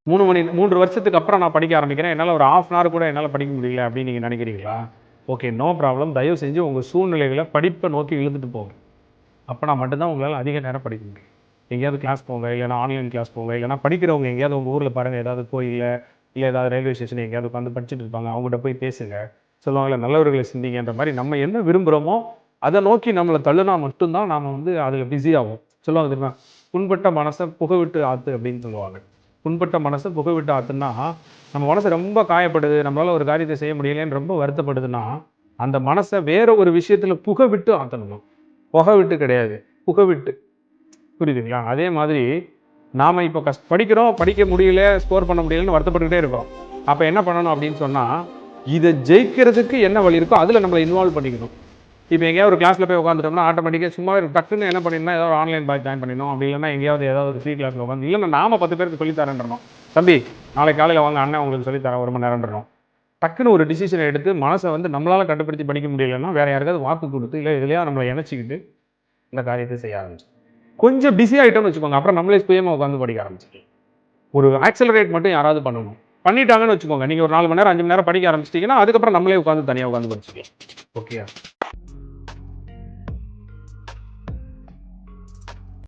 3 வருஷத்துக்கு அப்புறம் நான் படிக்க ஆரம்பிக்கிறேன். என்னால ஒரு 1/2 அன் ஹவர் கூட என்னால படிக்க முடியல அப்படின்னு நீங்க நினைக்கிறீங்களா? ஓகே. No problem. தயவு செஞ்சு உங்க சூழ்நிலைகள படிப்ப நோக்கி இழுத்துட்டு போங்க. அப்பனா மட்டும் தான் உங்களால அதிக நேரம் படிக்க முடியும். எங்கேயாவது கிளாஸ் போங்க, இல்லைன்னா ஆன்லைன் கிளாஸ் போங்க, இல்லைன்னா படிக்கிறவங்க எங்கேயாவது உங்க ஊர்ல பாருங்க ஏதாவது கோயில்ல, இல்ல ஏதாவது ரயில்வே ஸ்டேஷன் எங்கேயாவது உட்காந்து படிச்சுட்டு இருப்பாங்க. அவங்ககிட்ட போய் பேசுங்க. சொல்லுவாங்கல்ல நல்லவர்களை சிந்திங்கன்ற மாரி நம்ம என்ன விரும்புறோமோ, அத நோக்கி நம்மள தள்ளுனா மட்டும் தான் நாம வந்து அதுல பிஸி ஆவோம். சொல்லுவாங்க தெரியுமா? "புண்பட்ட மனச புகவிட்டு ஆத்து" அப்படின்னு சொல்லுவாங்க. புண்பட்ட மனச புகவிட்டு ஆத்துன்னா, நம்ம மனசு ரொம்ப காயப்படுது, நம்மளால ஒரு காரியத்த செய்ய முடியலையேன்னு ரொம்ப வருத்தப்படுதுன்னா, அந்த மனச வேற ஒரு விஷயத்துல புகவிட்டு ஆத்தணுமாம். புக விட்டு கிடையாது. புகவிட்டு. புரியுதுங்களா? அதே மாதிரி நாம இப்ப படிக்கிறோம், படிக்க முடியல, ஸ்கோர் பண்ண முடியலன்னு வருத்தப்பட்டுக்கிட்டே இருக்கோம். அப்ப என்ன பண்ணணும் அப்படின்னு சொன்னா, இத ஜெயிக்கிறதுக்கு என்ன வழி இருக்கோ அதுல நம்மள இன்வால்வ் பண்ணிக்கணும். இப்ப எங்கேயாவது ஒரு கிளாஸ்ல போய் உட்காந்துட்டோம்னா, ஆட்டோமேட்டிக்கா சும்மா டக்குன்னு என்ன பண்ணிடணும், ஏதாவது ஆன்லைன் பேட்ச் ஜாயின் பண்ணிடணும். அப்படி இல்லன்னா எங்கேயாவது ஏதாவது ஒரு ஃப்ரீ கிளாஸ்ல உட்காந்து இல்லன்னா நாம 10 பேருக்கு சொல்லி தரேன்றணும். தம்பி நாளைக்கு காலையில வாங்க அண்ணன் உங்களுக்கு சொல்லி தரேன் 1 மணி நேரம்ன்றணும். டக்குன்னு ஒரு டிசிஷன் எடுத்து மனச வந்து நம்மளால கட்டுப்படுத்தி படிக்க முடியலன்னா, வேற யாருக்காவது வாக்கு குடுத்து, இல்ல எதுலயா நம்மள இணைச்சுக்கிட்டு இந்த காரியத்தை செய்ய ஆரம்பிச்சோம். கொஞ்சம் பிஸி ஆயிட்டோம்னு வச்சுக்கோங்க. அப்புறம் நம்மளே சுயமா உட்காந்து படிக்க ஆரம்பிச்சுக்கலாம். ஒரு ஆக்ஸலரேட் மட்டும் யாராவது பண்ணணும். பண்ணிட்டாங்கன்னு வச்சுக்கோங்க. நீங்க ஒரு 4 மணி நேரம், 5 மணி நேரம் படிக்க ஆரம்பிச்சிட்டீங்கன்னா, அதுக்கப்புறம் நம்மளே உட்காந்து தனியா உட்காந்து படிச்சுக்கலாம். ஓகேயா?